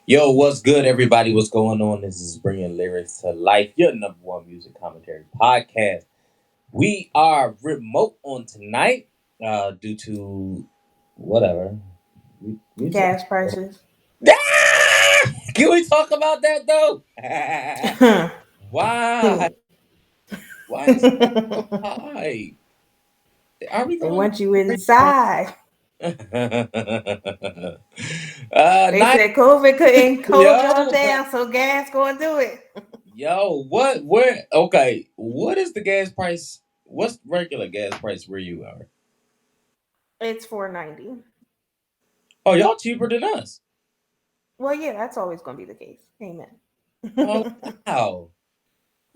Yo, what's good, everybody? What's going on? This is Bringing Lyrics to Life, your number one music commentary podcast. We are remote on tonight due to whatever. We just- Gas prices. Can we talk about that though? Why? They Why is it so high? Are we going? want you inside. They Night, said COVID couldn't hold y'all yo, down, so gas gonna do it. yo, what? Where? Okay, what is the gas price? What's regular gas price where you are? It's 490. Oh, y'all cheaper than us. Well, yeah, that's always gonna be the case. Amen. Oh, wow.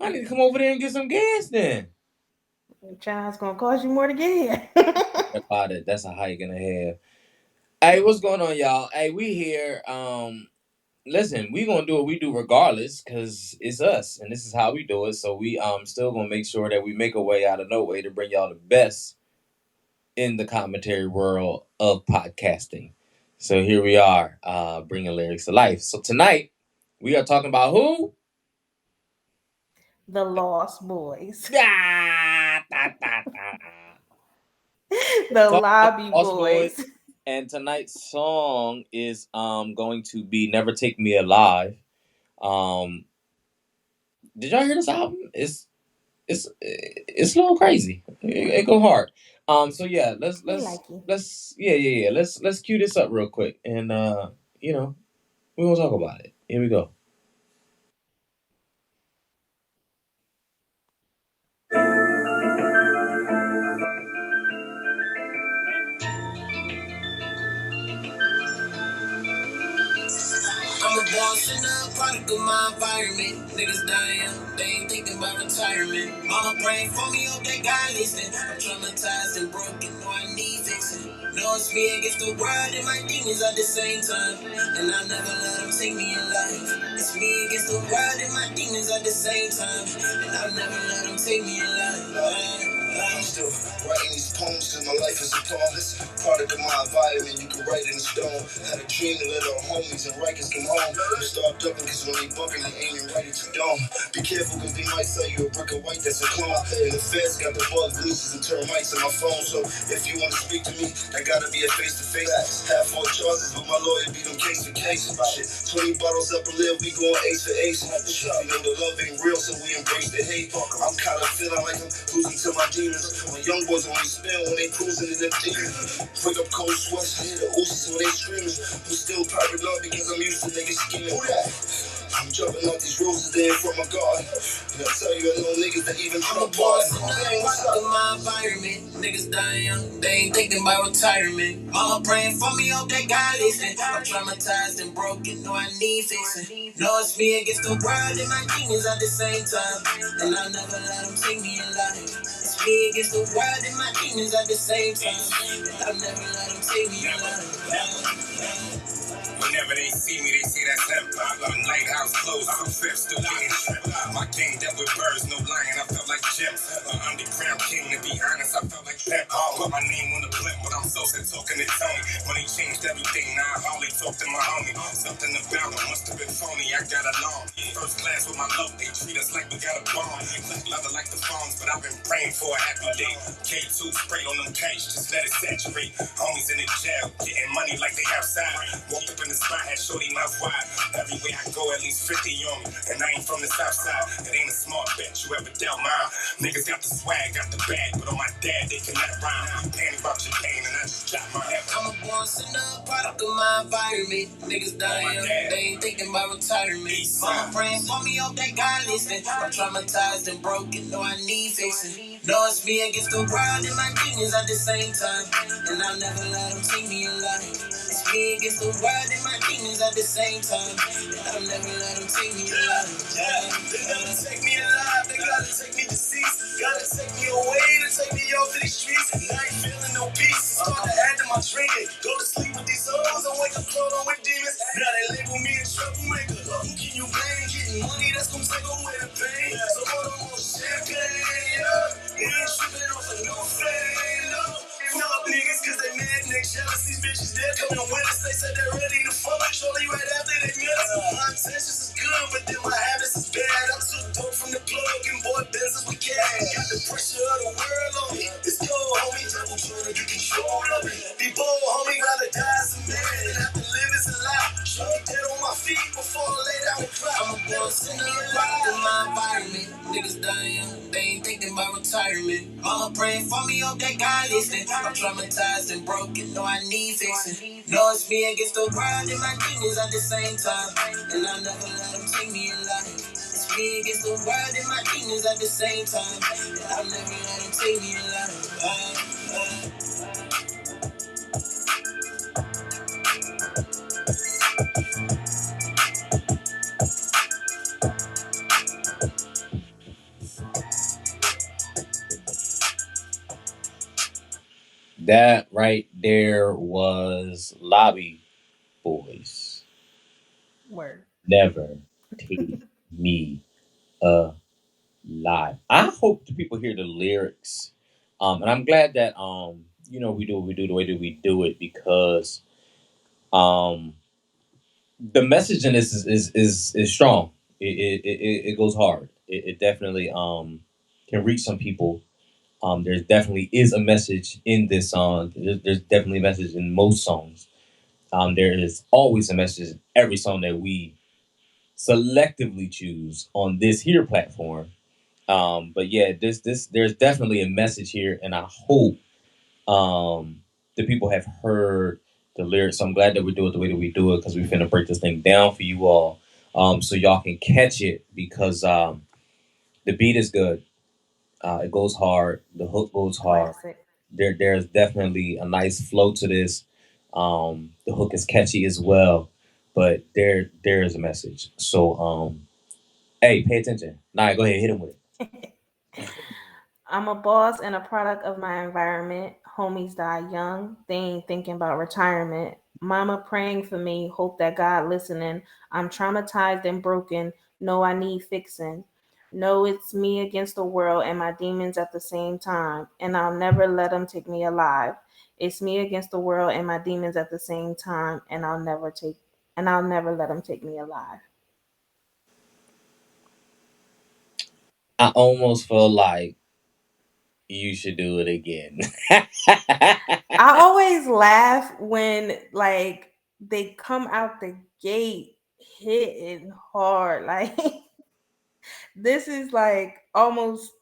I need to come over there and get some gas then. China's gonna cost you more to get here. About it. That's a hike and a half. Hey, what's going on, y'all? Hey, we here. Listen, we gonna do what we do regardless, cause it's us, and this is how we do it. So we still gonna make sure that we make a way out of no way to bring y'all the best in the commentary world of podcasting. So here we are, bringing lyrics to life. So tonight we are talking about who? The Lost Boys. Ah, da, da, da. The Talk about Lobby Lost Boys. Boys. And tonight's song is going to be "Never Take Me Alive." Um, did y'all hear this album? It's a little crazy. It go hard. So yeah, let's We let's like you. let's yeah. Let's cue this up real quick, and you know we're gonna talk about it. Here we go. I'm a born sinner, product of my environment. Niggas dying, they ain't thinking about retirement. Mama praying for me, hope they God listening. I'm traumatized and broken, know I need fixing. Know it's me against the world and my demons at the same time. And I never let them take me in life. It's me against the world and my demons at the same time. And I never let them take me in life. I'm still writing these poems cause my life is a poem. This product of my environment, you can write in stone. Had a dream to let our homies and Rikers come home. You start ducking cause when they bumping, they aiming right at your dome. Be careful cause they might sell you a brick of white that's a clone. And the feds got the bug leashes and termites in my phone. So if you wanna speak to me, that gotta be a face to face. Have 4 charges, but my lawyer beat them case for case. Shit, 20 bottles up and live, we going ace for ace. Shit, you know the love ain't real, so we embrace the hate. I'm kinda feeling like I'm losing to my demons. My young boys only spin when they cruising in them demons. Wake up cold sweats, hear the oozes when they screaming. I'm still popping up because I'm used to niggas scheming. I'm jumping out these roses there from my God. And I tell you, I know niggas that even try to part. In my environment, niggas dying young, they ain't thinking about retirement. Mama praying for me, hope they God listen. I'm traumatized and broken, know I need fixing. Know it's me against the world and my demons at the same time. And I never let them take me in life. It's me against the world and my demons at the same time. And I never let them take me in life. Whenever they see me, they say that's him. My lighthouse closed, I'm fifth, still getting shrimp. My gang dealt with birds, no lying, I felt like Jim. Underground king, to be honest, I felt like Pep. Put my name on the blimp, but I'm so sick talking to Tony. Money changed everything, now I hardly talk to my homie. Something about him must have been phony, I got along. First class with my love, they treat us like we got a bond. Love it like the phones, but I've been praying for a happy day. K2 sprayed on them cash, just let it saturate. Homies in the jail, getting money like they outside. Walked up in the spot, had shorty mouth wide. Everywhere I go, at least 50 on me. And I ain't from the south side. It ain't a smart bet you ever dealt mine. Niggas got the swag, got the bag, but on my dad, they cannot rhyme. You panic about your pain, and I just drop my head. I'm a born sinner, product of my environment. Niggas dying, they ain't thinking about retirement. Mama praying for me, hope they God listen. I'm traumatized and broken, know I need fixing. Know it's me against the world and my demons at the same time. And I never let them take me alive. It's me against the world and my demons at the same time. And I'll never let them take me alive. They gotta take me alive, they gotta take me deceased. Gotta take me away to take me off of these streets. And I ain't feeling no peace. Start to add to my drinking. Go to sleep with these hoes and wake up crawling with demons. Now they label me a troublemaker. Who can you blame? Getting money that's gonna take away the pain. So hold on more champagne, yeah. We ain't tripping off of no fame, no. Full up niggas cause they mad, niggas jealous. These bitches, they're coming with us. They said they're ready to fuck. Surely right after they met us. The pressure of the world on me. It's cold, homie. Double trying to get control of me. Be bold, homie. Gotta die as a man and have to live as a lie. Show me dead on my feet before I lay down and cry. I'm a boss in the product of my environment. Niggas dying young, they ain't thinking about retirement. Mama praying for me, hope that God listen. I'm traumatized and broken, know I need fixing. Know it's me against the world and my demons at the same time. And I'll never let them take me alive. It's me against the world and my demons at the same time. And I'll never let them take me alive. That right there was Lobby Boys. Word. Never take me alive. I hope the people hear the lyrics. And I'm glad that we do what we do the way that we do it because um the message in this is strong. It goes hard. It definitely can reach some people. There definitely is a message in this song. There's definitely a message in most songs. There is always a message in every song that we selectively choose on this here platform. But yeah, this there's definitely a message here, and I hope the people have heard the lyrics. So I'm glad that we do it the way that we do it because we're finna break this thing down for you all, so y'all can catch it because the beat is good. It goes hard. The hook goes hard. Classic. There's definitely a nice flow to this. The hook is catchy as well, but there is a message. So hey, pay attention. Nah, go ahead, hit him with it. I'm a boss and a product of my environment. Homies die young. They ain't thinking about retirement. Mama praying for me. Hope that God listening. I'm traumatized and broken. Know I need fixing. Know it's me against the world and my demons at the same time. And I'll never let them take me alive. It's me against the world and my demons at the same time. And I'll never let them take me alive. I almost feel like you should do it again. I always laugh when like they come out the gate hitting hard. Like this is like almost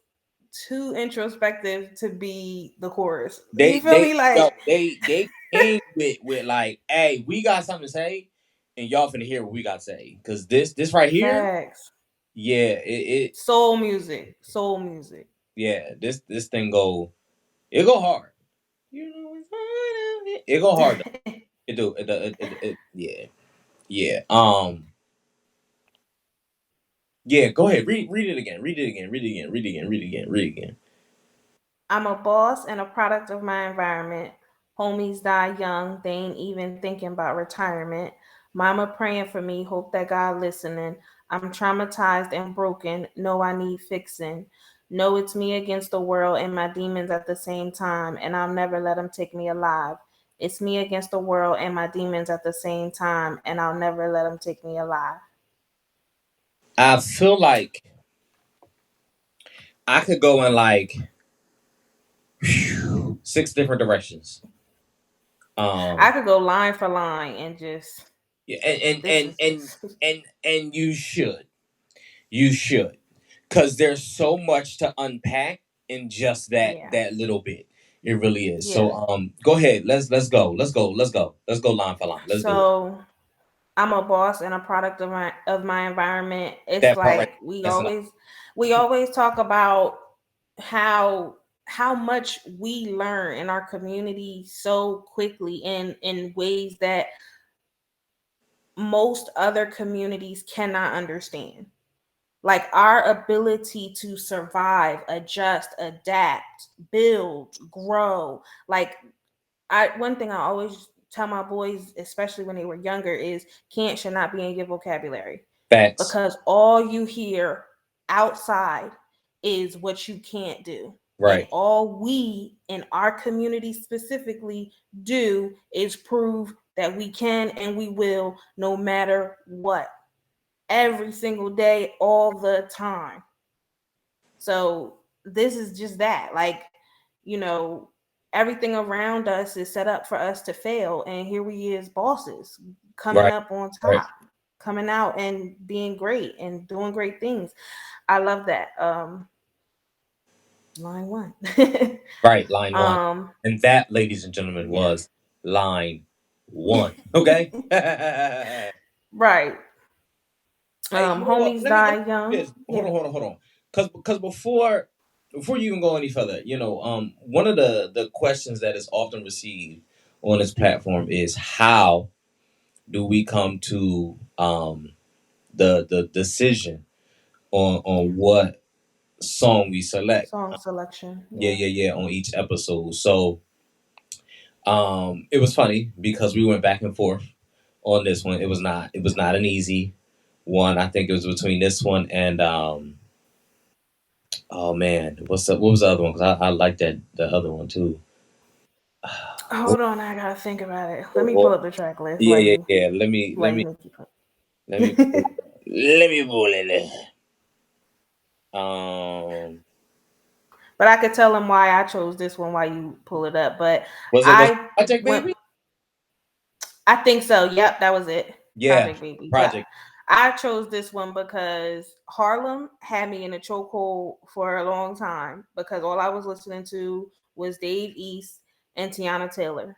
too introspective to be the chorus. You feel me? Yo, Like they came with like, hey, we got something to say, and y'all finna hear what we got to say. Cause this right here, facts. yeah, it Soul music. Soul music. yeah, this thing it go hard. You know, it go hard though. It do yeah. Yeah. Yeah, go ahead. Read it again. Read it again. Read it again. Read it again. Read it again. Read it again. I'm a boss and a product of my environment. Homies die young. They ain't even thinking about retirement. Mama praying for me. Hope that God listening. I'm traumatized and broken. Know I need fixing. Know it's me against the world and my demons at the same time. And I'll never let them take me alive. It's me against the world and my demons at the same time. And I'll never let them take me alive. I feel like I could go in like six different directions. I Um could go line for line and just, yeah, this is just, and you should. You should. Cause there's so much to unpack in just yeah. that little bit. It really is. So Yeah. go ahead. Let's go. Let's go. Let's go. Let's go line for line. Let's do it. So I'm a boss and a product of my environment. It's That part right like we that's enough. always we always talk about how how much we learn in our community so quickly in ways that most other communities cannot understand. Like our ability to survive, adjust, adapt, build, grow. Like I one thing I always tell my boys, especially when they were younger, is can't should not be in your vocabulary Facts. because all you hear outside is what you can't do. And Right. all we in our community specifically do is prove that we can and we will no matter what. Every single day, all the time. So this is just that. Like, you know, everything around us is set up for us to fail. And here we is bosses coming Right. up on Right. top, coming out and being great and doing great things. I love that. Line one. Right. Line one. um, And that, ladies and gentlemen, yeah. was line one. Okay. Hey, Right. you know what? Homies Let me die young. this. Hold Yeah. on, hold on, hold on. Because before you even go any further, one of the questions that is often received on this platform is how do we come to the decision on what song we select? Song selection. Yeah, Yeah. yeah, yeah, on each episode. So it was funny because we went back and forth on this one. It was not an easy one. I think it was between this one and oh man, what was the other one? Because I like that the other one too. Hold on, I gotta think about it. Let me pull Well, up the track list yeah, while yeah, you yeah. Let me while let you me make it. let me let me pull it. Um, But I could tell them why I chose this one while you pull it up. But was it I Project went. Baby? I think so. Yep, that was it. Yeah, Project Baby. Yep. Project. I chose this one because Harlem had me in a chokehold for a long time because all I was listening to was Dave East and Tiana Taylor.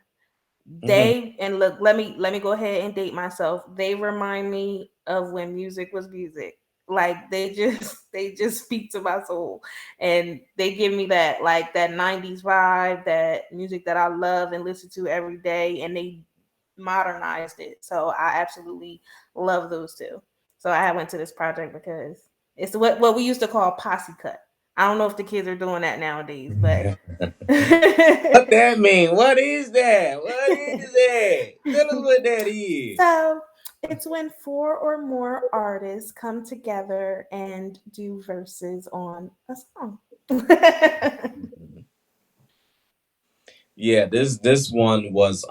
Hmm. They and look, let me go ahead and date myself. They remind me of when music was music. Like they just they just speak to my soul, and they give me that like that 90s vibe, that music that I love and listen to every day, and they modernized it. So I absolutely love those two. So I went to this project because it's what we used to call posse cut. I don't know if the kids are doing that nowadays, but What that mean? What is that? What is that? Tell us what that is. so it's when four or more artists come together and do verses on a song. Yeah, this one was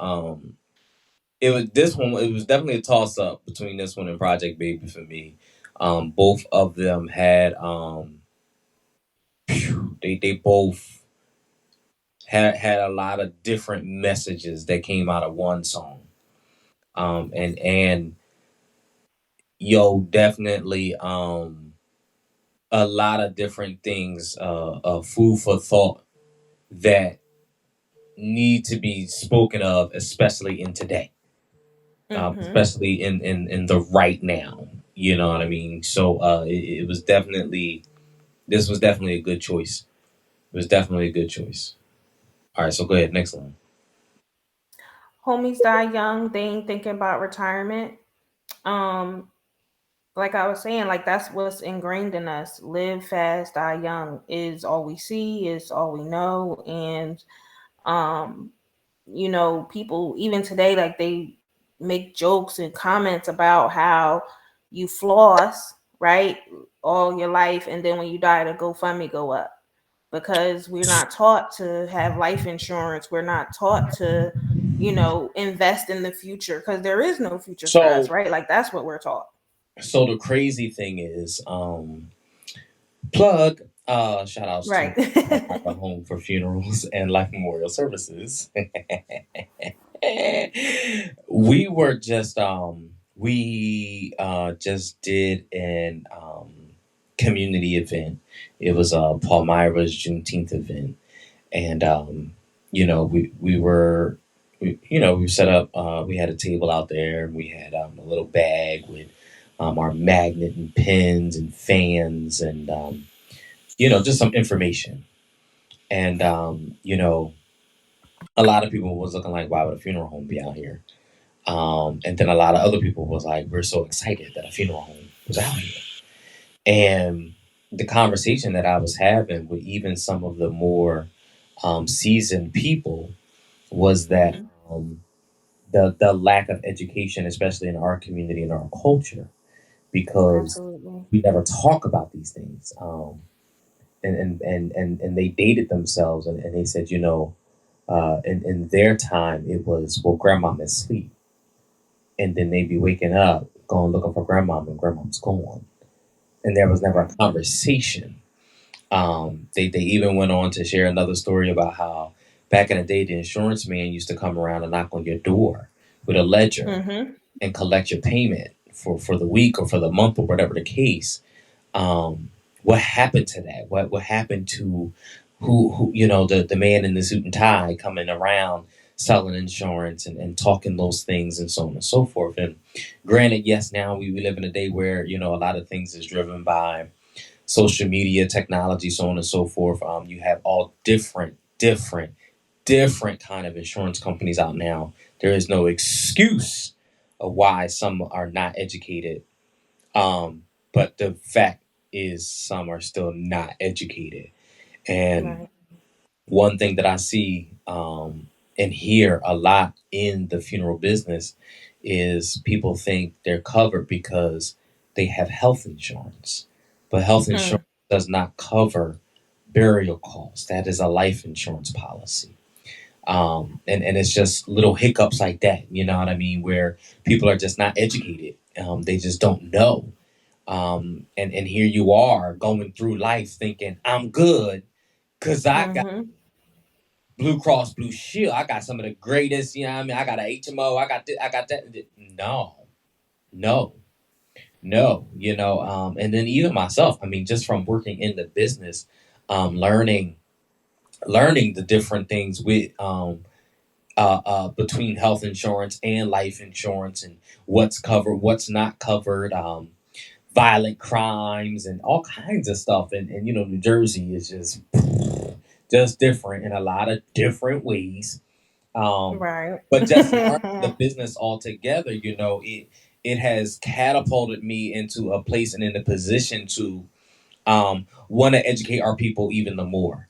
it was definitely a toss up between this one and Project Baby for me. Both of them had they both had a lot of different messages that came out of one song. And yo, definitely a lot of different things, food for thought that need to be spoken of, especially in today, Mm-hmm. especially in the right now. You know what I mean? So it was definitely this was definitely a good choice. It was definitely a good choice. All right, so go ahead, next one. Homies die young. They ain't thinking about retirement. Um, like I was saying, like that's what's ingrained in us. Live fast, die young is all we see, is all we know, and um, people even today, like they make jokes and comments about how you floss right all your life, and then when you die, the GoFundMe go up because we're not taught to have life insurance. We're not taught to, invest in the future because there is no future for us, So right? Like that's what we're taught. so the crazy thing is, plug shout outs to Right. the Home for Funerals and Life Memorial Services. We just did an community event. It was Palmyra's Juneteenth event, and we set up. We had a table out there. We had a little bag with our magnet and pins and fans and just some information. And a lot of people was looking like, why would a funeral home be out here? And then a lot of other people was like, we're so excited that a funeral home was out here. And the conversation that I was having with even some of the more seasoned people was that Hmm. the lack of education, especially in our community and our culture, because Absolutely. we never talk about these things. And they dated themselves, and they said, in their time, it was, well, grandmom is asleep. And then they'd be waking up, going looking for grandmom, and grandmom's gone. And there was never a Right. conversation. They even went on to share another story about how back in the day the insurance man used to come around and knock on your door with a ledger Mm-hmm. and collect your payment for the week or for the month or whatever the case. What happened to that? What happened to who the man in the suit and tie coming around selling insurance and talking those things and so on and so forth. And granted, yes, now we live in a day where a lot of things is driven by social media, technology, so on and so forth. You have all different kind of insurance companies out now. There is no excuse of why some are not educated. But the fact is some are still not educated. And Right. one thing that I see and hear a lot in the funeral business is people think they're covered because they have health insurance. But health Hmm. insurance does not cover burial costs. That is a life insurance policy. And it's just little hiccups like that, you know what I mean, where people are just not educated. They just don't know. And here you are going through life thinking, I'm good because I got Mm-hmm. Blue Cross Blue Shield. I got some of the greatest, you know what I mean? I got an HMO. I got this, I got that. No, no, no, and then even myself, I mean, just from working in the business, learning the different things with between health insurance and life insurance and what's covered, what's not covered, violent crimes and all kinds of stuff. And New Jersey is just different in a lot of different ways. Right. But just learning the business altogether, it has catapulted me into a place and in a position to want to educate our people even the more.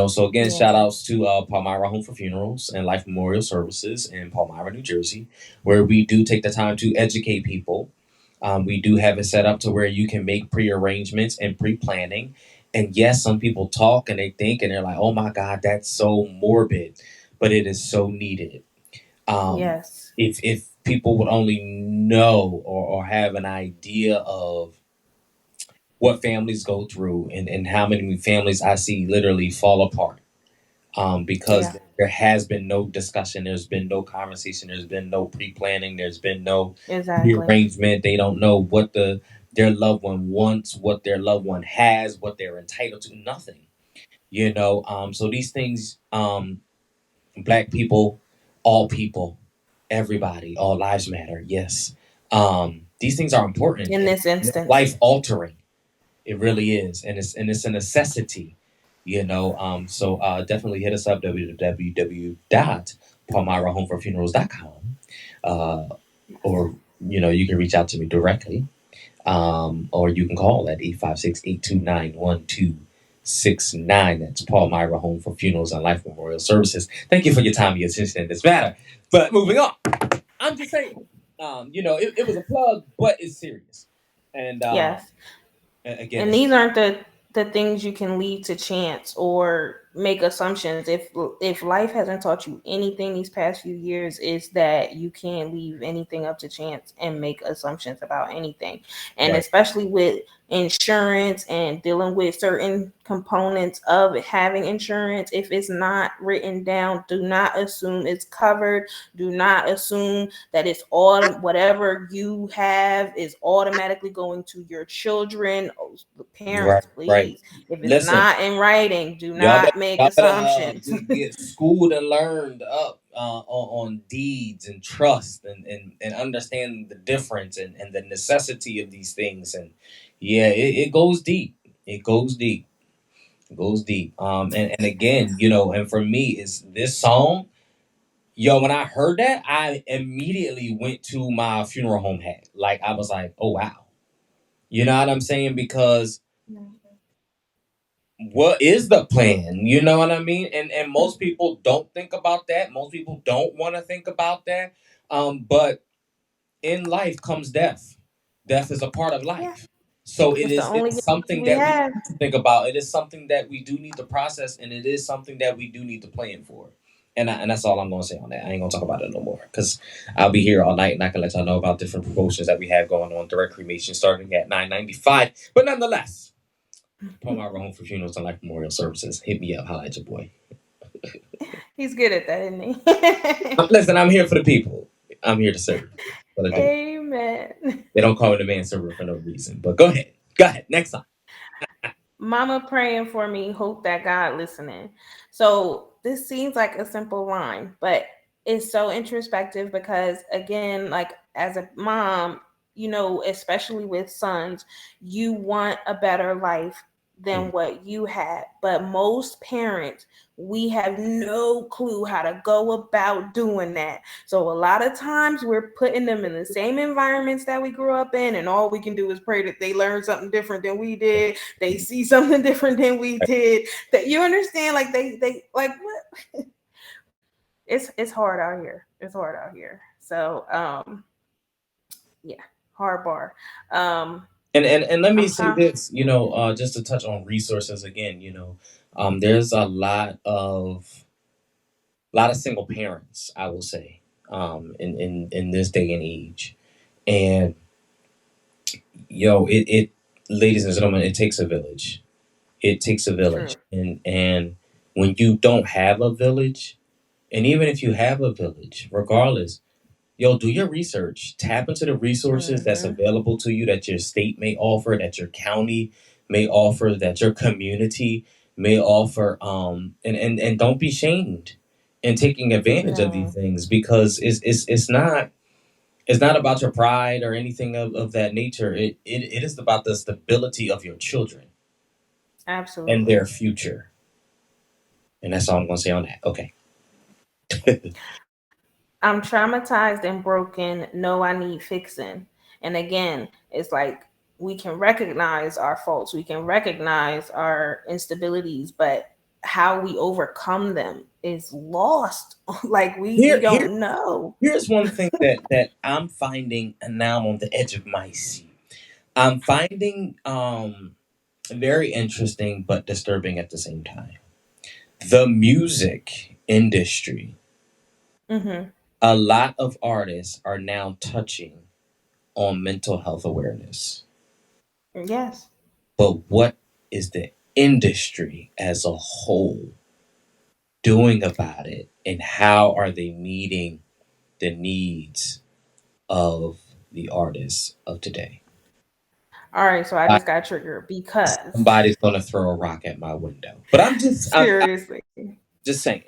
So again, Yeah. shout outs to Palmyra Home for Funerals and Life Memorial Services in Palmyra, New Jersey, where we do take the time to educate people. We do have it set up to where you can make pre-arrangements and pre-planning. And yes, some people talk and they think and they're like, "Oh my God, that's so morbid," but it is so needed. Um, Yes. if people would only know or have an idea of what families go through and how many families I see literally fall apart because Yeah. there has been no discussion, there's been no conversation, there's been no pre-planning, there's been no Exactly. rearrangement. They don't know what their loved one wants, what their loved one has, what they're entitled to, nothing. So these things, black people, everybody, all lives matter. Yes, these things are important In and this instance. life altering. It really is, and it's a necessity. So definitely hit us up www.palmyrahomeforfunerals.com, uh, or you can reach out to me directly, or you can call at 856-829-1269. That's Paul Myra Home for Funerals and Life Memorial Services. Thank you for your time and your attention in this matter. But moving on, I'm just saying, it was a plug, but it's serious. And Yes. again, And it's these aren't the things you can leave to chance or make assumptions. If life hasn't taught you anything these past few years, is that you can't leave anything up to chance and make assumptions about anything. And right, especially with insurance and dealing with certain components of having insurance, if it's not written down, do not assume it's covered. Do not assume that it's all whatever you have is automatically going to your children. Oh, right, parents, right. please, if it's Listen, not in writing, do y'all better, not make y'all better assumptions. get schooled and learned up on deeds and trust and understand the difference and the necessity of these things. And yeah, it goes deep. It goes deep. It goes deep. And again, and for me, is this song. Yo, when I heard that, I immediately went to my funeral home hat. Like I was like, oh wow. You know what I'm saying? Because what is the plan? You know what I mean? And most people don't think about that. Most people don't want to think about that. But in life comes death. Death is a part of Yeah, life. So it's the it only is guarantee something we that we have. need to think about. It is something that we do need to process, and it is something that we do need to plan for. And that's all I'm gonna say on that. I ain't gonna talk about it no more because I'll be here all night and I can let y'all know about different promotions that we have going on. Direct cremation starting at $9.95. But nonetheless, Palmyra Home for Funerals and Life Memorial Services. Hit me up, holla at your boy. He's good at that, isn't he? Listen, I'm here for the people. I'm here to serve. What I do. Amen. They don't call me the man server for no reason. But go ahead. Go ahead. Next time. Mama praying for me, hope that God listening. So this seems like a simple line, but it's so introspective because again, like as a mom, especially with sons, you want a better life than Mm. what you had. But most parents, we have no clue how to go about doing that. So a lot of times we're putting them in the same environments that we grew up in, and all we can do is pray that they learn something different than we did, they see something different than we did. That you understand, like they like what? It's hard out here. It's hard out here. So yeah, hard bar. And let me I'm say trying. this, just to touch on resources again, there's a lot of single parents, I will say, in this day and age. And it ladies and gentlemen, it takes a village. It takes a village. True. And when you don't have a village, and even if you have a village, regardless, do your research. Tap into the resources that's Mm-hmm. available to you, that your state may offer, that your county may offer, that your community may offer. And don't be shamed in taking advantage of these No, things, because it's not about your pride or anything of that nature. It is about the stability of your children and absolutely. their future. And that's all I'm gonna say on that. Okay. I'm traumatized and broken. No, I need fixing. And again, it's like we can recognize our faults, we can recognize our instabilities, but how we overcome them is lost. Like we Here, here, don't know. here's one thing that I'm finding, and now I'm on the edge of my seat. I'm finding very interesting but disturbing at the same time. The music industry, Mm-hmm. a lot of artists are now touching on mental health awareness. Yes. But what is the industry as a whole doing about it? And how are they meeting the needs of the artists of today? All right, so I Uh, just got triggered because Somebody's gonna throw a rock at my window. But I'm seriously. just saying.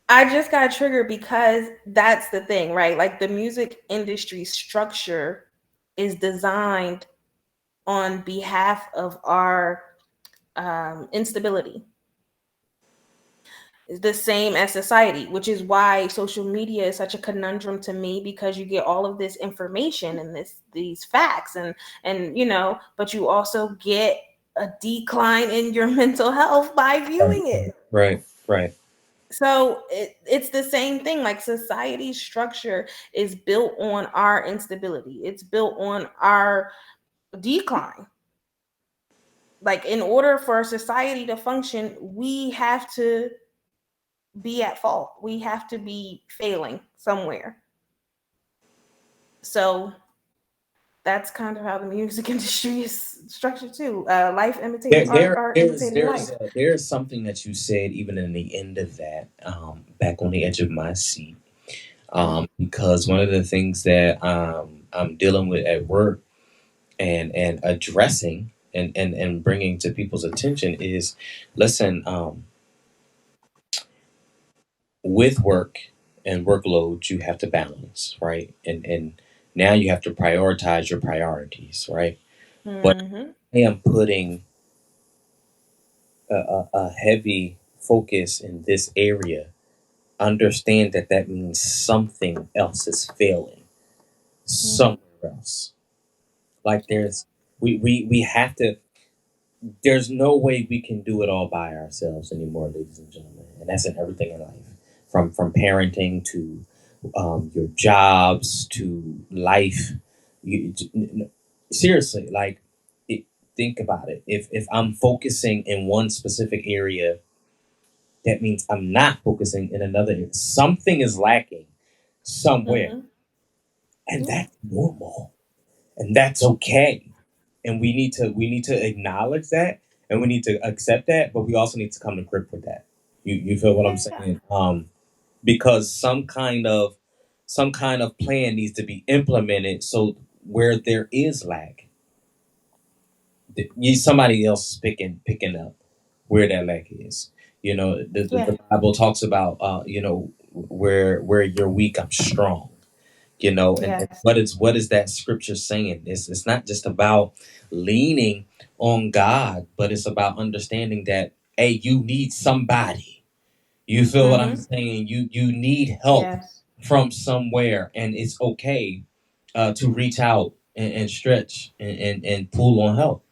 I just got triggered because that's the thing, right? Like the music industry structure is designed on behalf of our instability. It's the same as society, which is why social media is such a conundrum to me, because you get all of this information and these facts, and but you also get a decline in your mental health by Right, viewing it. right, right. So it's the same thing. Like society's structure is built on our instability. It's built on our decline. Like in order for society to function, we have to be at fault. We have to be failing somewhere. So that's kind of how the music industry is structured too. Life There, imitating art, there, art there's imitating there's life. uh, there's something that you said even in the end of that, back on the edge of my seat, because one of the things that I'm dealing with at work and addressing and bringing to people's attention is, listen, with work and workload, you have to balance, right? And now you have to prioritize your priorities, right? But Mm-hmm. I am putting a heavy focus in this area. Understand that that means something else is failing Mm-hmm. somewhere else. Like we have to. There's no way we can do it all by ourselves anymore, ladies and gentlemen, and that's in everything in life, from parenting to your jobs to life. Seriously, like, it, think about it. If I'm focusing in one specific area, that means I'm not focusing in another area. Something is lacking somewhere, Mm-hmm. and Yeah. that's normal, and that's okay. and we need to acknowledge that, and we need to accept that, but we also need to come to grip with that. You feel what I'm Yeah. saying? Because some kind of plan needs to be implemented, so where there is lack, somebody else is picking up where that lack is. The Yeah. Bible talks about, where you're weak, I'm strong. And Yes. what is that scripture saying? It's not just about leaning on God, but it's about understanding that, hey, you need somebody. You feel what I'm Mm-hmm. saying? You need help Yes. from somewhere, and it's okay to reach out and stretch and pull on help.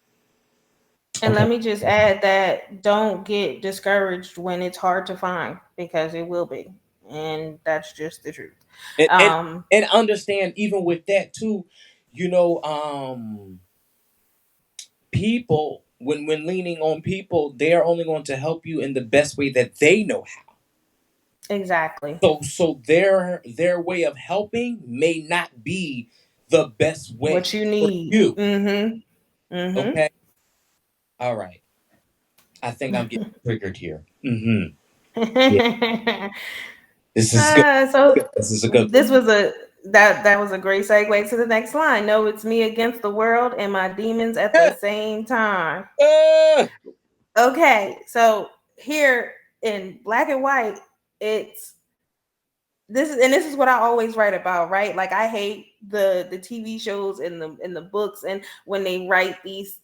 And Okay. let me just add that don't get discouraged when it's hard to find, because it will be. And that's just the truth. and and Um, and understand, even with that too, you know people, when leaning on people, they are only going to help you in the best way that they know how. exactly. So their way of helping may not be the best way What you for need. you. Mm-hmm. Mm-hmm. Okay. All right. I think I'm getting triggered here. Yeah. This is good. So This is a good this was a that was a great segue to the next line. No, it's me against the world and my demons at the one. same time. Uh, Okay, so here in black and white, it's this is what I always write about, right? Like I hate the TV shows and the books, and when they write these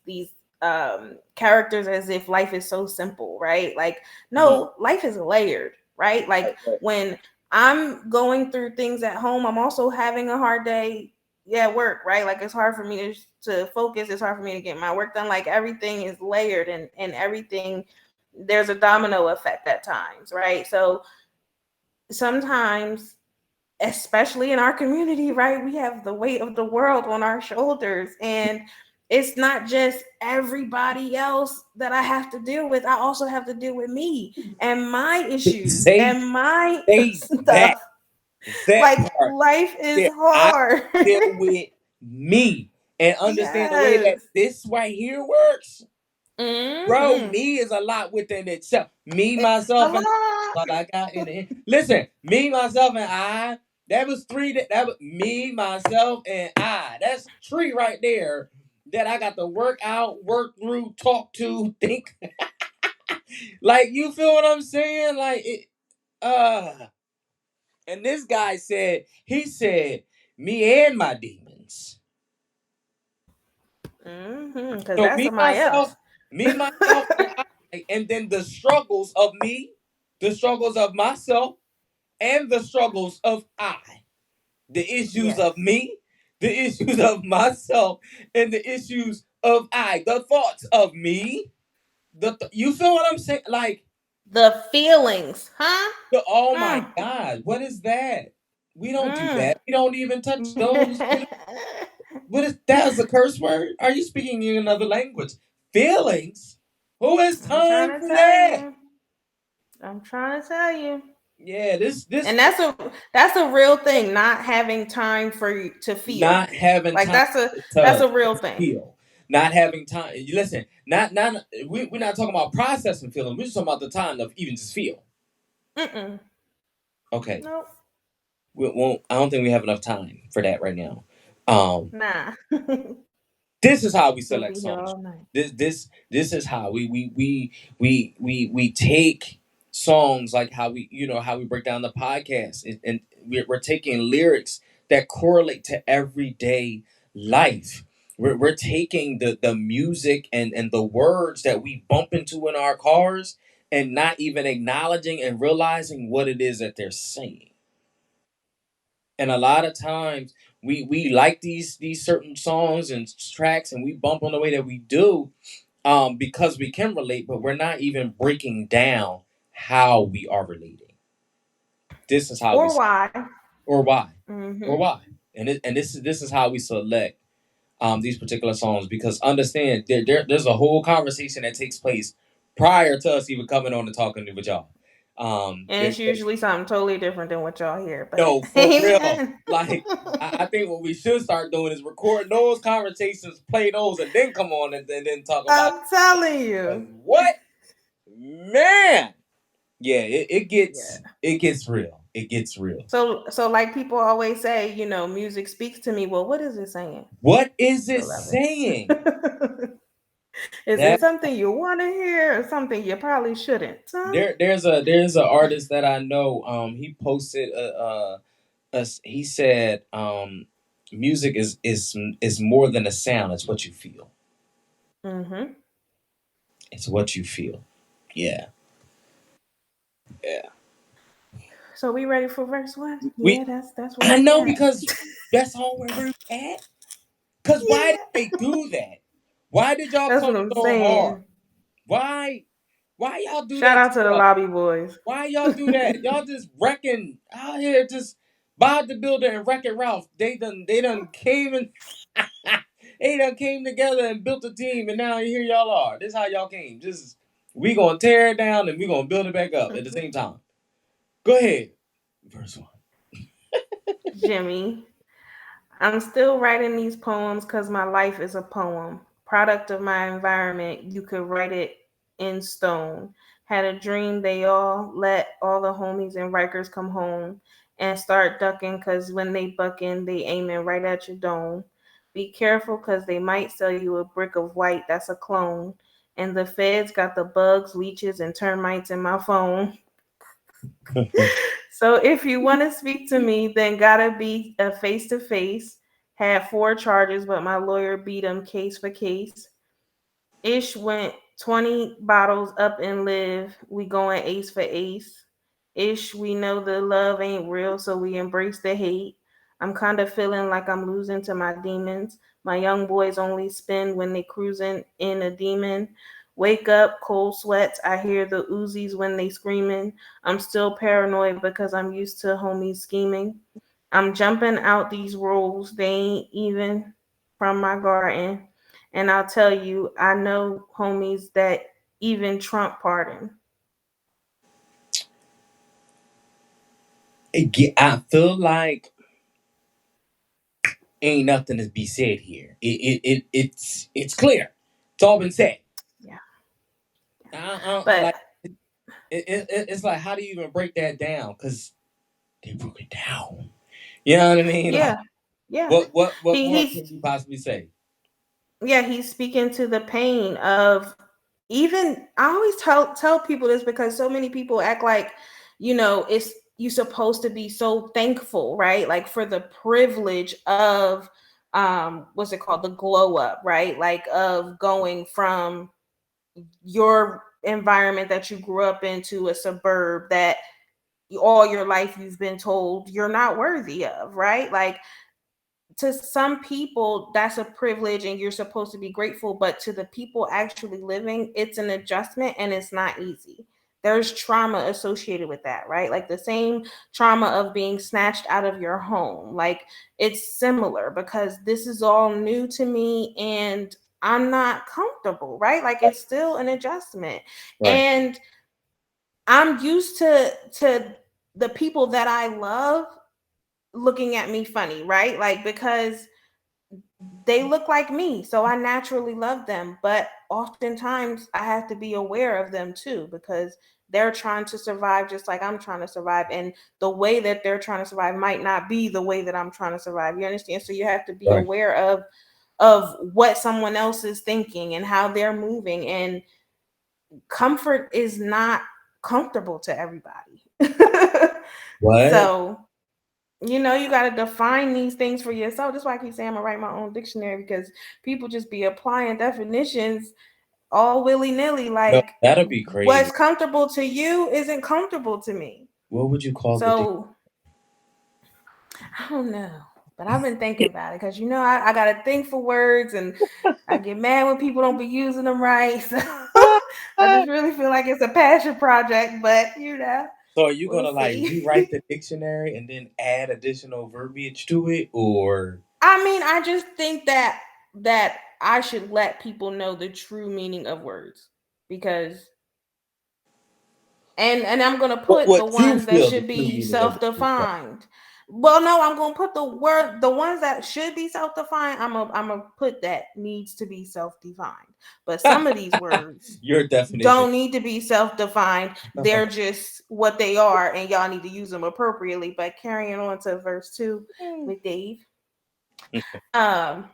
characters as if life is so simple, right? Like mhm. no, life is layered, right? Like Right, right. when I'm going through things at home, I'm also having a hard day, yeah, at work, right? Like it's hard for me to focus, it's hard for me to get my work done. Like everything is layered, and everything, there's a domino effect at times, right? So sometimes, especially in our community, right, we have the weight of the world on our shoulders, and it's not just everybody else that I have to deal with. I also have to deal with me and my issues Say and my say that stuff. that Like part life is there. I hard. deal with me and understand the way that Yes. this right here works. Bro, Mm-hmm. me is a lot within itself. Me, It's a myself, and lot. what I got in the end. Listen, me, myself, and I. That was three. That was me, myself, and I. That's three right there that I got to work out, work through, talk to, think. Like, you feel what I'm saying? Like it. And this guy said, he said, me and my demons. Mm-hmm. Because So that's me, somebody myself, else. me, myself, and I, and then the struggles of me, the struggles of myself, and the struggles of I. The issues Yes. of me, the issues of myself, and the issues of I. The thoughts of me. You feel what I'm saying? Like, The feelings, huh? oh my Mm. God, what is that? We don't do Mm. that. We don't even touch those. What is that? Is a curse word? Are you speaking in another language? Feelings? Who has I'm time trying to for tell that? you. I'm trying to tell you. Yeah, this And that's a real thing, not having time for you to feel. not having Like time that's to, a real to thing. feel, not having time. You listen, not we're not talking about processing feelings. We're just talking about the time of even just feel. Mm-mm. Okay, Nope. we won't. I don't think we have enough time for that right now. Um, Nah. this is how we We'll select be here songs. all night. This is how we take songs, like how we break down the podcast, and we're taking lyrics that correlate to everyday life. We're taking the music and the words that we bump into in our cars, and not even acknowledging and realizing what it is that they're saying. And a lot of times we like these certain songs and tracks, and we bump on the way that we do, because we can relate, but we're not even breaking down how we are relating. This is how we Or why. or why or Mm-hmm. why. And this is how we select these particular songs, because understand there's a whole conversation that takes place prior to us even coming on and talking with y'all. And it's usually something totally different than what y'all hear, but no, for real. amen. Like I think what we should start doing is record those conversations, play those, and then come on and then talk about I'm telling it. you. What, man? Yeah, Yeah. it gets real. It gets real. So like people always say, music speaks to me. Well, what is it saying, What is it beloved? saying? Is it That something you want to hear or something you probably shouldn't? Huh? there's a artist that I know. He posted he said music is more than a sound. It's what you feel. Mm-hmm. It's what you feel. Yeah, yeah. So we ready for verse one? We Yeah, that's where I we know at. because that's all where we're at. Cause why did Yeah, they do that? Why did y'all that's come what I'm so hard? saying. Why y'all do Shout that out to to the us? Lobby Boys. Why y'all do that? Y'all just wrecking out here, just Bob the Builder and Wreck It Ralph. They done came and they done came together and built a team, and now here y'all are. This is how y'all came. Just we gonna tear it down and we gonna build it back up at the same time. Go ahead, verse one. Jimmy. I'm still writing these poems because my life is a poem, product of my environment. You could write it in stone. Had a dream they all let all the homies and Rikers come home and start ducking because when they bucking, they aiming right at your dome. Be careful because they might sell you a brick of white that's a clone. And the feds got the bugs, leeches, and termites in my phone. So if you want to speak to me, then gotta be a face to face. Had 4 charges, but my lawyer beat him case for case. Ish went 20 bottles up and live. We going ace for ace. Ish, we know the love ain't real, so we embrace the hate. I'm kind of feeling like I'm losing to my demons. My young boys only spin when they cruising in a demon. Wake up, cold sweats. I hear the Uzis when they screaming. I'm still paranoid because I'm used to homies scheming. I'm jumping out these rules. They ain't even from my garden. And I'll tell you, I know homies that even Trump pardoned. I feel like ain't nothing to be said here. It's clear. It's all been said. Yeah. I But like it's like how do you even break that down? Because they broke it down. You know what I mean? Like yeah, yeah. what He more he's can you possibly say? yeah, he's speaking to the pain of even I always tell people this because so many people act like, it's you supposed to be so thankful, right? Like for the privilege of what's it called? The glow up, right? Like of going from your environment that you grew up into a suburb that all your life you've been told you're not worthy of, right? Like to some people that's a privilege and you're supposed to be grateful, but to the people actually living, it's an adjustment and it's not easy. There's trauma associated with that, right? Like the same trauma of being snatched out of your home. Like it's similar because this is all new to me and I'm not comfortable, right? Like it's still an adjustment. Right. And I'm used to the people that I love looking at me funny, right? Like because they look like me, so I naturally love them. But oftentimes I have to be aware of them too because they're trying to survive just like I'm trying to survive. And the way that they're trying to survive might not be the way that I'm trying to survive. You understand? So you have to be Right. aware of what someone else is thinking and how they're moving. And comfort is not comfortable to everybody. What? So you got to define these things for yourself. That's why I keep saying I'm gonna write my own dictionary because people just be applying definitions all willy nilly. No, Like that'll be crazy. what's comfortable to you isn't comfortable to me. What would you call the So I don't know, but I've been thinking about it because I got to think for words and I get mad when people don't be using them right. So I just really feel like it's a passion project, but So are you we'll gonna like see. rewrite the dictionary and then add additional verbiage to it, or I mean, I just think that I should let people know the true meaning of words because and I'm gonna What put the you ones that feel the should true be meaning of the true self? self-defined. Well, no, I'm gonna put the ones that should be self-defined. I'm gonna put that needs to be self-defined. But some of these words Your definition. don't need to be self-defined. They're just what they are, and y'all need to use them appropriately. But carrying on to verse 2 with Dave. Um,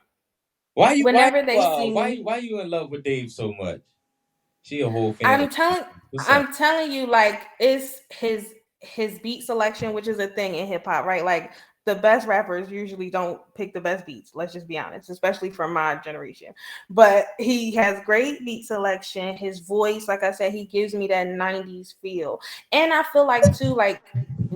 Why you why whenever you they see me, why you in love with Dave so much? She a whole fan of I'm telling what's up? I'm telling you, like, it's his beat selection, which is a thing in hip hop, right? Like, the best rappers usually don't pick the best beats. Let's just be honest, especially from my generation. But he has great beat selection. His voice, like I said, he gives me that '90s feel, and I feel like too, like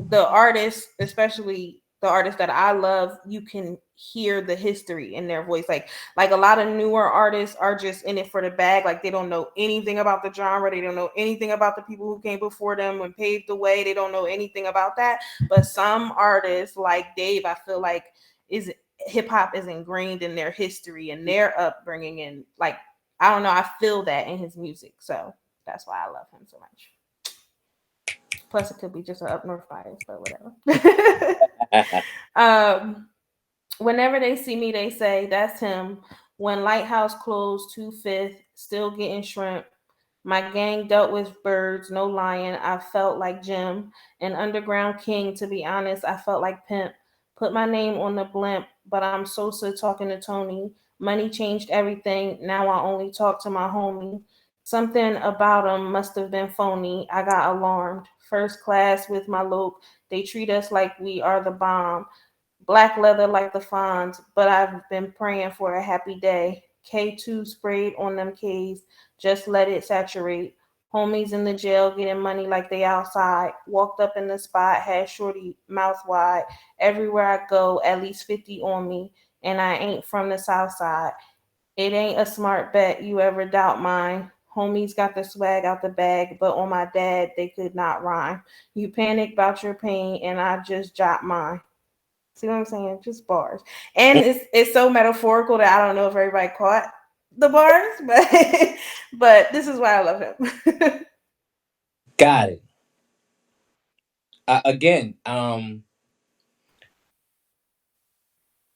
the artists, especially the artists that I love, you can hear the history in their voice. Like a lot of newer artists are just in it for the bag. Like, they don't know anything about the genre. They don't know anything about the people who came before them and paved the way. They don't know anything about that. But some artists like Dave, I feel like is hip hop is ingrained in their history and their upbringing. And like, I don't know, I feel that in his music. So that's why I love him so much. Plus, it could be just an up north bias, but whatever. um, Whenever they see me, they say, "That's him." When Lighthouse closed 2/5, still getting shrimp. My gang dealt with birds, no lion. I felt like Jim, an underground king. To be honest, I felt like Pimp. Put my name on the blimp, but I'm Sosa talking to Tony. Money changed everything. Now I only talk to my homie. Something about him must have been phony. I got alarmed. First class with my lope. They treat us like we are the bomb. Black leather like the Fonz, but I've been praying for a happy day. K2 sprayed on them K's, just let it saturate. Homies in the jail getting money like they outside. Walked up in the spot, had shorty mouth wide. Everywhere I go, at least 50 on me, and I ain't from the south side. It ain't a smart bet you ever doubt mine. Homies got the swag out the bag, but on my dad, they could not rhyme. You panic about your pain, and I just jot mine. See what I'm saying? Just bars. And it's so metaphorical that I don't know if everybody caught the bars, but but this is why I love him. Got it. Again, I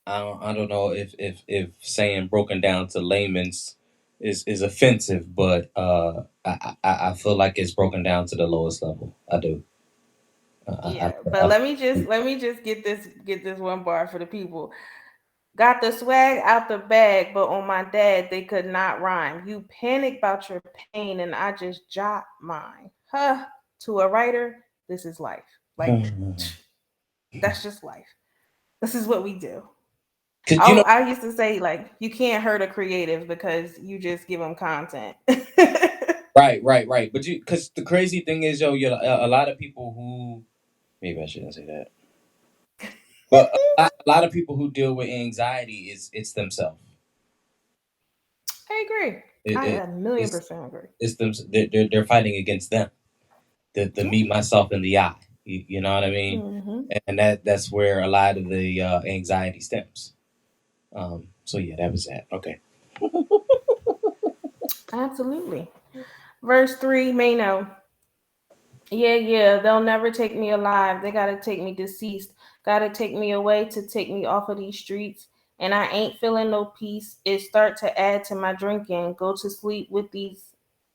don't know if saying broken down to layman's is offensive, but I feel like it's broken down to the lowest level. I do. Yeah, but I, let me just get this one bar for the people. Got the swag out the bag, but on my dad they could not rhyme. You panic about your pain, and I just jot mine. Huh? To a writer, this is life. Like, that's just life. This is what we do. Cause you Oh, know, I used to say, like, you can't hurt a creative because you just give them content. right. But you, cause the crazy thing is, yo, a lot of people who maybe I shouldn't say that, but a lot of people who deal with anxiety is it's themselves. I agree. It, I it a million it's percent agree. it's them. They're fighting against them. The Yeah. me myself in the eye. You know what I mean? Mm-hmm. And that's where a lot of the anxiety stems. So yeah, that was that. Okay. Absolutely. Verse 3, Mano. Yeah, they'll never take me alive. They gotta take me deceased. Gotta take me away to take me off of these streets. And I ain't feeling no peace. It start to add to my drinking. Go to sleep with these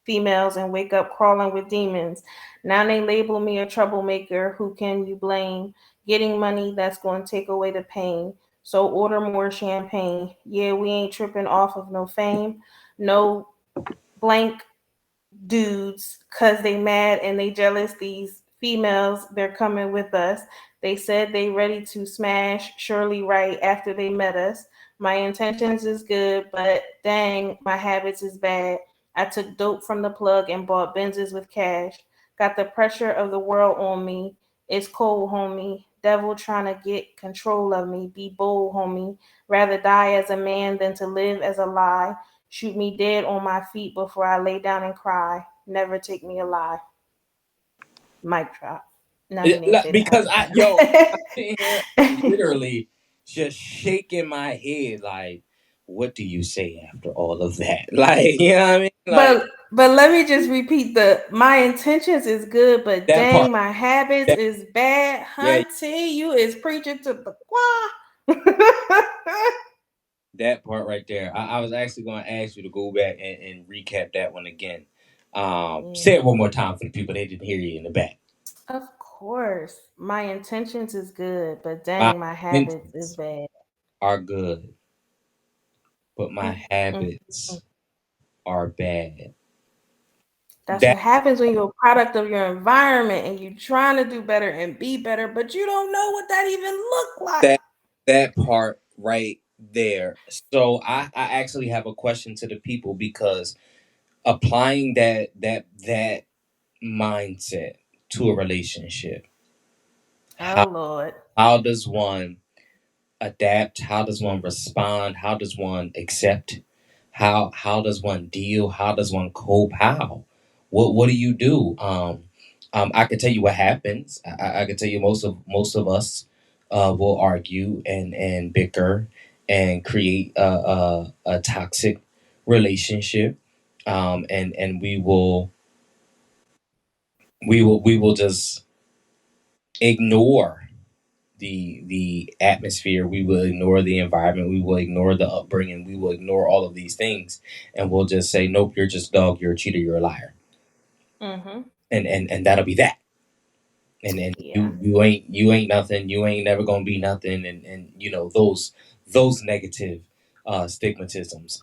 females and wake up crawling with demons. Now they label me a troublemaker. Who can you blame? Getting money that's going to take away the pain. So order more champagne. Yeah, we ain't tripping off of no fame. No blank dudes because they mad and they jealous. These females, they're coming with us. They said they ready to smash, surely right after they met us. My intentions is good, but dang, my habits is bad. I took dope from the plug and bought Benzes with cash. Got the pressure of the world on me. It's cold, homie. Devil trying to get control of me. Be bold, homie. Rather die as a man than to live as a lie. Shoot me dead on my feet before I lay down and cry. Never take me alive. Mic drop. No, he didn't say that. Because I'm yo, playing. I'm sitting here literally just shaking my head like what do you say after all of that? Like, you know what I mean? Like But let me just repeat the my intentions is good, but that part. dang, my habits That, is bad. yeah, Hunty, you is preaching to the choir. that part right there. I was actually going to ask you to go back and recap that one again. Yeah. Say it one more time for the people that didn't hear you in the back. Of course, my intentions is good, but My dang, my habits is intentions bad. are good, but my Mm, mm, mm. habits are bad. That's That what happens when you're a product of your environment and you're trying to do better and be better, but you don't know what that even look like. that that part right there. So I actually have a question to the people because applying that mindset to a relationship, how Oh Lord. how does one adapt? How does one respond? How does one accept? How does one deal? How does one cope? How? What do you do? I can tell you what happens. I can tell you most of us will argue and bicker and create a toxic relationship, and we will just ignore the atmosphere, we will ignore the environment, we will ignore the upbringing, we will ignore all of these things, and we'll just say, nope, you're just a dog, you're a cheater, you're a liar, Mm-hmm. and that'll be that. And Yeah. you ain't nothing, you ain't never gonna be nothing, and those negative stigmatisms.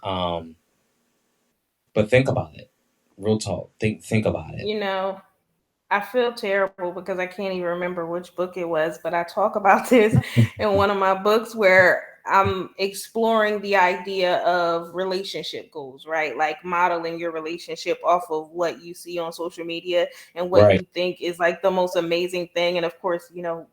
But think about it, real talk. Think about it. You know, I feel terrible because I can't even remember which book it was, but I talk about this in one of my books where I'm exploring the idea of relationship goals, right? Like modeling your relationship off of what you see on social media and what Right, you think is like the most amazing thing. And of course,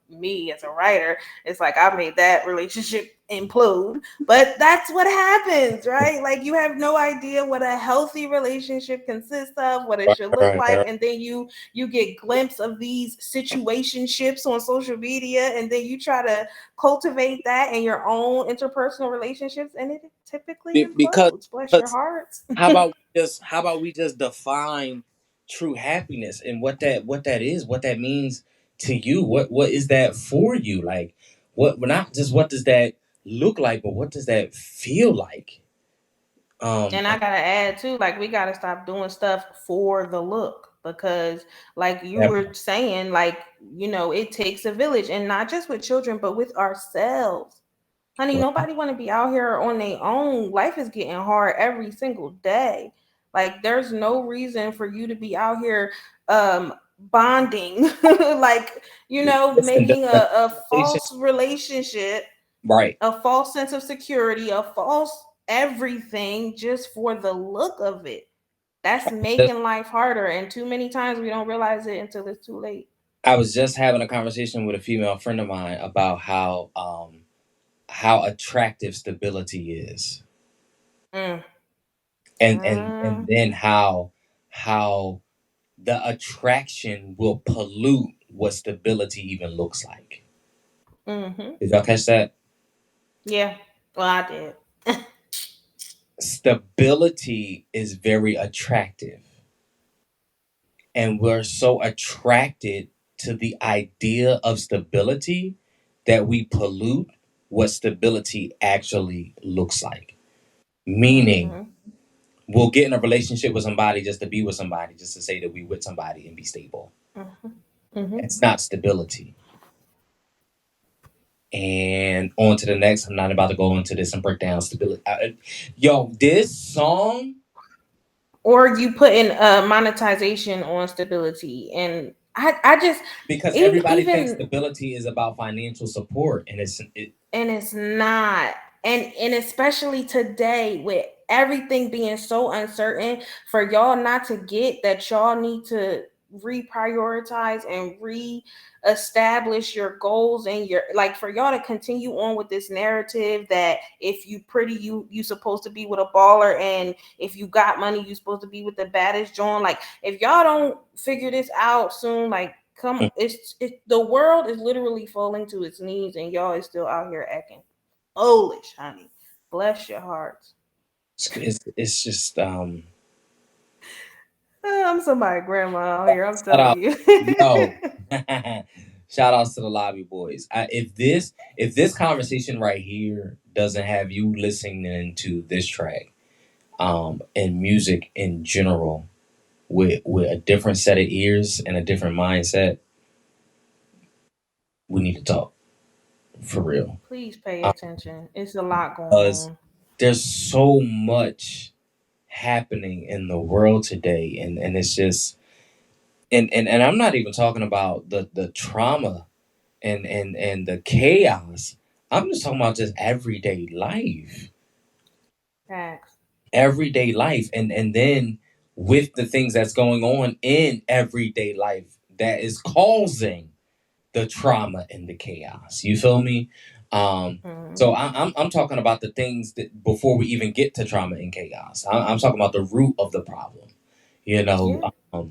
me as a writer, it's like I made that relationship implode. But that's what happens, right? Like you have no idea what a healthy relationship consists of, what it right, should look right, like, right. and then you get glimpse of these situationships on social media, and then you try to cultivate that in your own interpersonal relationships, and it typically Because implodes. Bless your because hearts. how about we just define true happiness and what that is, what that means to you, what is that for you, like not just what does that look like, but what does that feel like. And I gotta add too, like we gotta stop doing stuff for the look because, like you That were saying, like it takes a village, and not just with children, but with ourselves. Honey, part, nobody want to be out here on their own. Life is getting hard every single day. Like there's no reason for you to be out here bonding, like listen, making a conversation, false relationship, right, a false sense of security, a false everything just for the look of it. That's just, making life harder, and too many times we don't realize it until it's too late. I was just having a conversation with a female friend of mine about how attractive stability is, Mm. and then how the attraction will pollute what stability even looks like. Mm-hmm. Did y'all catch that? Yeah. Well, I did. Stability is very attractive, and we're so attracted to the idea of stability that we pollute what stability actually looks like. Meaning, Mm-hmm. we'll get in a relationship with somebody just to be with somebody, just to say that we with somebody and be stable. Mm-hmm. Mm-hmm. It's not stability. And on to the next. I'm not about to go into this and break down stability. Yo, this song, Or you put in monetization on stability, and I just because even everybody thinks even stability is about financial support, and and it's not, and especially today with everything being so uncertain, for y'all not to get that y'all need to reprioritize and re-establish your goals, and your like for y'all to continue on with this narrative that if you pretty, you supposed to be with a baller, and if you got money you supposed to be with the baddest John. Like if y'all don't figure this out soon, like come, the world is literally falling to its knees, and y'all is still out here acting foolish, honey. Bless your hearts. It's just I'm somebody's grandma out here. I'm shout telling out, you. yo, shout outs to the Lobby Boys. If this conversation right here doesn't have you listening to this track, and music in general with a different set of ears and a different mindset, we need to talk for real. Please pay attention. It's a lot going Because on. there's so much happening in the world today, and it's just and I'm not even talking about the trauma and the chaos. I'm just talking about just Facts. everyday life, and then with the things that's going on in everyday life that is causing the trauma and the chaos. You feel me? Um, Hmm. so I'm talking about the things that before we even get to trauma and chaos. I'm talking about the root of the problem. You know, Yeah.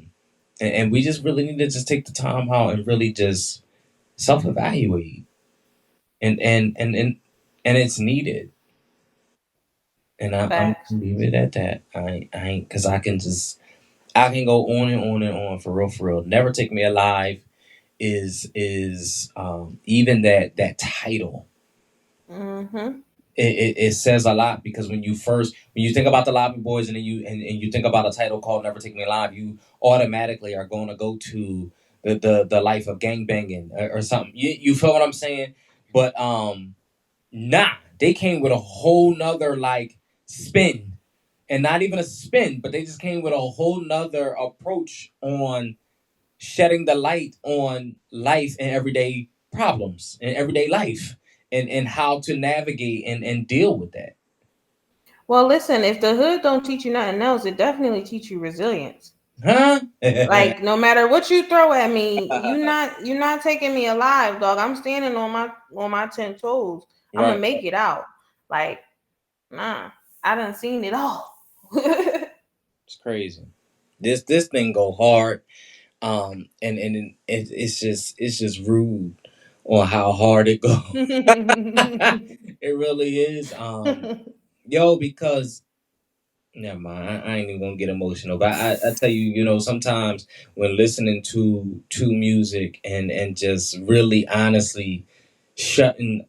and we just really need to just take the time out and really just self evaluate, and it's needed. And I'm Facts. gonna leave it at that. I ain't because I can go on and on and on for real, for real. Never Take Me Alive is even that title. Hmm. It says a lot because when you think about the Lobby Boys and you think about a title called Never Take Me Alive, you automatically are going to go to the life of gangbanging or something. You feel what I'm saying? But nah, they came with a whole nother like spin, and not even a spin, but they just came with a whole nother approach on shedding the light on life and everyday problems and everyday life, and how to navigate and deal with that. Well, listen, if the hood don't teach you nothing else, it definitely teach you resilience. Huh? Like no matter what you throw at me, you're not taking me alive, dog. I'm standing on my 10 toes. I'm gonna Right. make it out. Like, nah, I done seen it all. It's crazy. This thing go hard. And it's just rude on how hard it go. It really is. Yo, because never mind. I ain't even gonna get emotional, but I tell you, sometimes when listening to music and just really honestly shutting,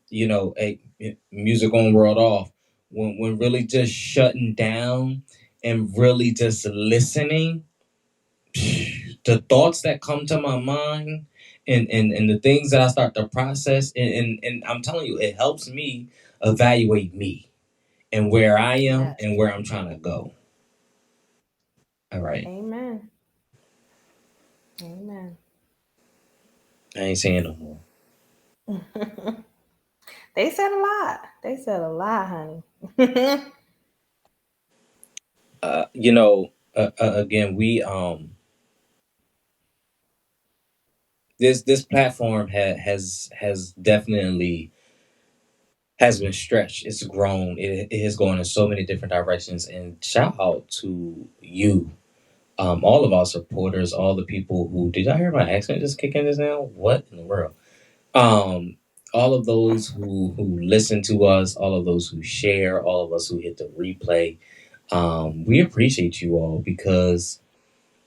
music on world off, when really just shutting down and really just listening, the thoughts that come to my mind and the things that I start to process, and I'm telling you, it helps me evaluate me and where I am Yes. and where I'm trying to go. All right. Amen. Amen. I ain't saying no more. They said a lot. They said a lot, honey. Again, we this platform has definitely has been stretched. It's grown. It has gone in so many different directions. And shout out to you, all of our supporters, all the people who did y'all hear my accent just kick in just now? What in the world? Um, all of those who listen to us, all of those who share, all of us who hit the replay. We appreciate you all because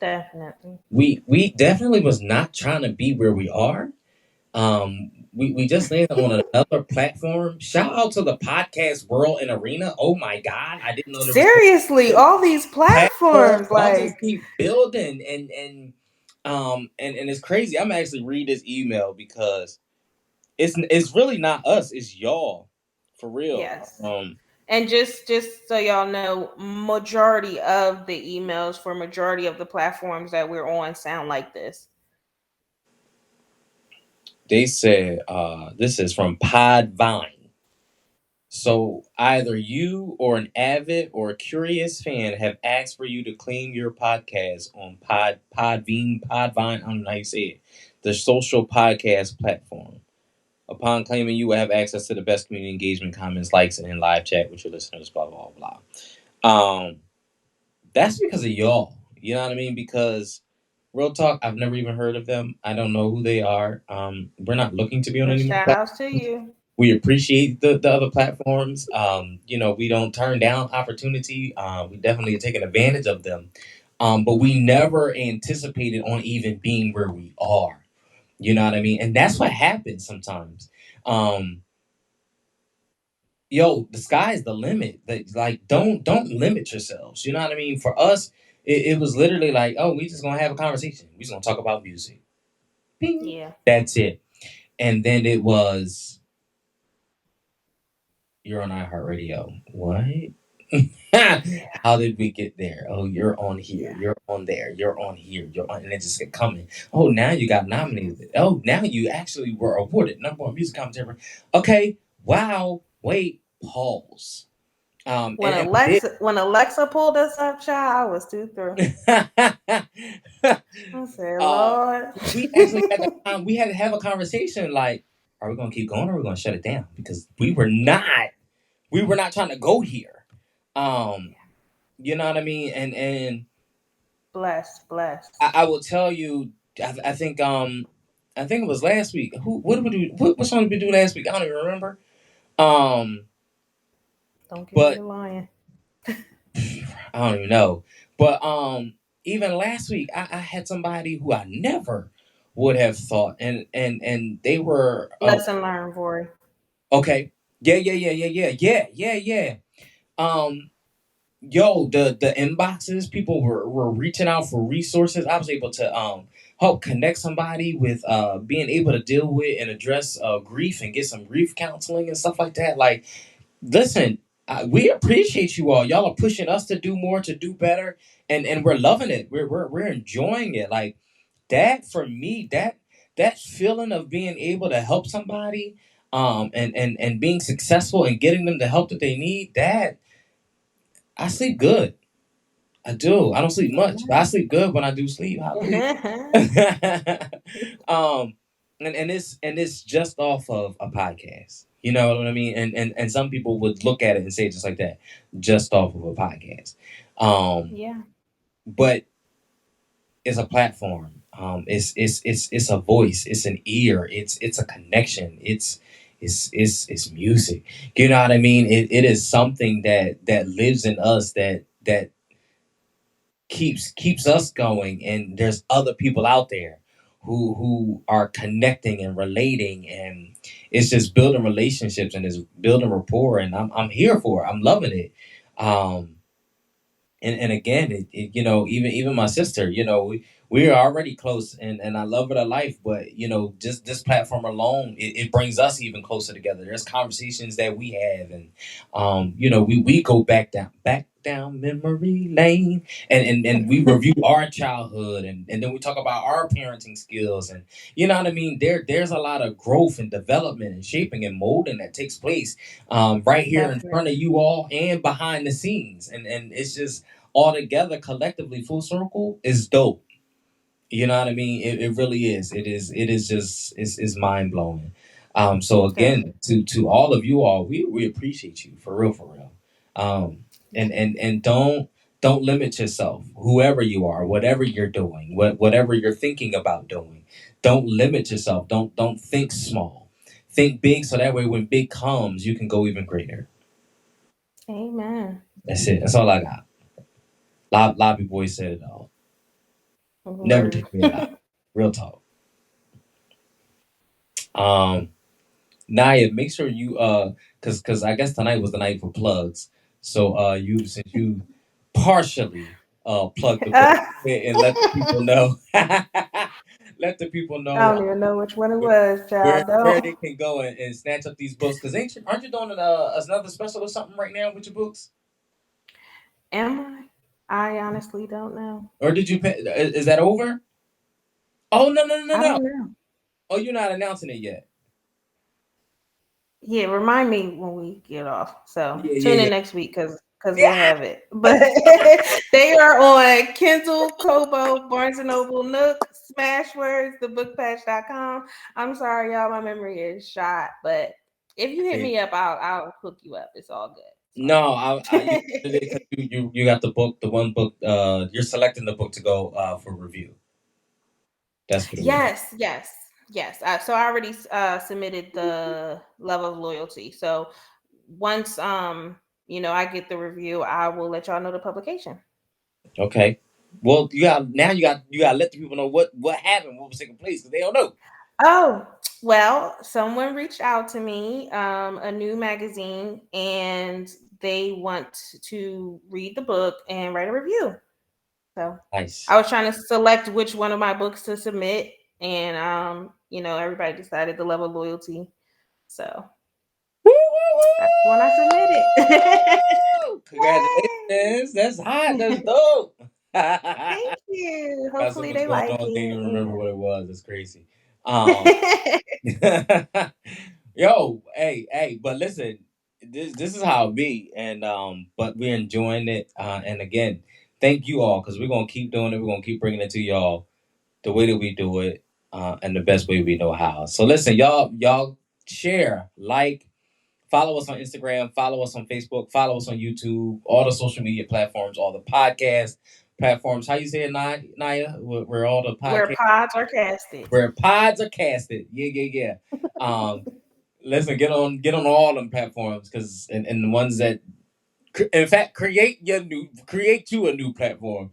Definitely. we definitely was not trying to be where we are. We just landed on another platform. Shout out to the podcast world and arena. Oh my god, I didn't know there was so Seriously, many all these platforms. platforms, Y'all just like, keep building and it's crazy. I'm actually read this email because it's really not us, it's y'all. For real. yes. And just so y'all know, majority of the emails for majority of the platforms that we're on sound like this. They said this is from Podvine. So either you or an avid or a curious fan have asked for you to claim your podcast on Podvine, I don't know how you say it, the social podcast platform. Upon claiming, you will have access to the best community engagement, comments, likes, and live chat with your listeners. Blah blah blah. That's because of y'all. You know what I mean? Because real talk, I've never even heard of them. I don't know who they are. We're not looking to be on But any more shout outs to platforms. you. We appreciate the other platforms. We don't turn down opportunity. We definitely are taking advantage of them. But we never anticipated on even being where we are. You know what I mean? And that's what happens sometimes. Um, the sky's the limit. Like, don't limit yourselves. You know what I mean? For us, it was literally like, oh, we just gonna have a conversation. We just gonna talk about music. Bing. Yeah. That's it. And then it was, you're on iHeartRadio. What? Yeah. How did we get there? Oh, you're on here. Yeah. You're on there. You're on here. You're on, and it just kept coming. Oh, now you got nominated. Oh, now you actually were awarded number one music commentary. Okay. Wow. Wait. Pause. And we did. When Alexa pulled us up, child, I was too through. I said, uh, Lord. we actually had the time. We had to have a conversation. Like, are we gonna keep going or are we gonna shut it down? Because we were not trying to go here. Um, you know what I mean? And Blessed, blessed. I will tell you, I think it was last week. What did we do? What song did we do last week? I don't even remember. Um, Don't get me but to lying. I don't even know. But even last week, I had somebody who I never would have thought, and they were Lesson learned, Vori. okay. Yeah. Um, the inboxes, people were reaching out for resources. I was able to help connect somebody with being able to deal with and address grief and get some grief counseling and stuff like that. Like, listen, we appreciate you all. Y'all are pushing us to do more, to do better, and we're loving it. We're enjoying it. Like, that for me, that feeling of being able to help somebody, and being successful and getting them the help that they need, that I sleep good. I do. I don't sleep much, but I sleep good when I do sleep. Hallelujah. um, and it's just off of a podcast. You know what I mean? And some people would look at it and say it just like that, just off of a podcast. Um, Yeah. but it's a platform. It's a voice. It's an ear. It's a connection. It's music. You know what I mean? It is something that lives in us, that keeps us going, and there's other people out there who are connecting and relating, and it's just building relationships and it's building rapport, and I'm here for it. I'm loving it. um and again, even my sister, we are already close, and I love her to life, but just this platform alone, it brings us even closer together. There's conversations that we have, and we go back down memory lane, and we review our childhood, and then we talk about our parenting skills, and you know what I mean. There's a lot of growth and development and shaping and molding that takes place, right here in front of Definitely. you all and behind the scenes, and it's just all together, collectively, full circle, is dope. You know what I mean? It really is. It is just, it's mind blowing. So again, Definitely. to all of you all, we appreciate you, for real, for real. Um, and don't limit yourself. Whoever you are, whatever you're doing, whatever you're thinking about doing, don't limit yourself. Don't think small. Think big, so that way when big comes, you can go even greater. Amen. That's it. That's all I got. Lobby Boy said it all. Never Word. take me out. Real talk. Um, Naya, make sure you cause I guess tonight was the night for plugs. So you since you partially plug the book, I and let the people know, let the people know don't even know which one it where was, where, child. where they Don't. can go and snatch up these books. Cause aren't you doing another special or something right now with your books? Am I? I honestly don't know. Or did you pay, is that over? Oh, no, no, no, I no. don't know. Oh, you're not announcing it yet. Yeah, remind me when we get off. So Yeah, yeah, tune in yeah. next week because we'll Yeah. have it. But they are on Kindle, Kobo, Barnes and Noble, Nook, Smashwords, thebookpatch.com. I'm sorry, y'all, my memory is shot, but if you hit Hey, me up, I'll hook you up. It's all good. It's all no, you good. did it because you got the book, the one book. You're selecting the book to go for review. That's what it was. Yes, yes. Yes. So I already submitted the level of loyalty. So once I get the review, I will let y'all know the publication. Okay. Well, you got to let the people know what happened, what was taking place, because they don't know. Oh, well, someone reached out to me, a new magazine, and they want to read the book and write a review. So Nice. I was trying to select which one of my books to submit, and everybody decided the level of loyalty. So Woo, woo, that's the one I submitted. woo! Yay! Congratulations. That's hot. That's dope. Thank you. Got so Hopefully much they going like on, can't even remember it. what it was. It's crazy. Um, yo, hey, but listen, this is how it be, and but we're enjoying it. And again, thank you all because we're gonna keep doing it. We're gonna keep bringing it to y'all the way that we do it, and the best way we know how. So listen, y'all share, like, follow us on Instagram, follow us on Facebook, follow us on YouTube, all the social media platforms, all the podcast platforms. How you say it, Naya? Where all the Where podcast, pods are casted. where pods are casted. Yeah. Um, listen, get on all them platforms because and the ones that, in fact, create you a new platform,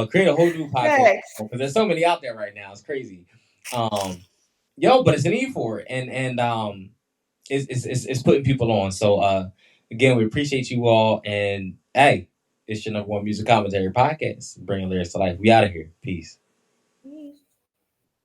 create a whole new podcast Thanks. because there's so many out there right now. It's crazy. Um, but it's a need for it, and it's putting people on. So again, we appreciate you all, and hey, it's your number one music commentary podcast, bringing lyrics to life. We out of here. Peace.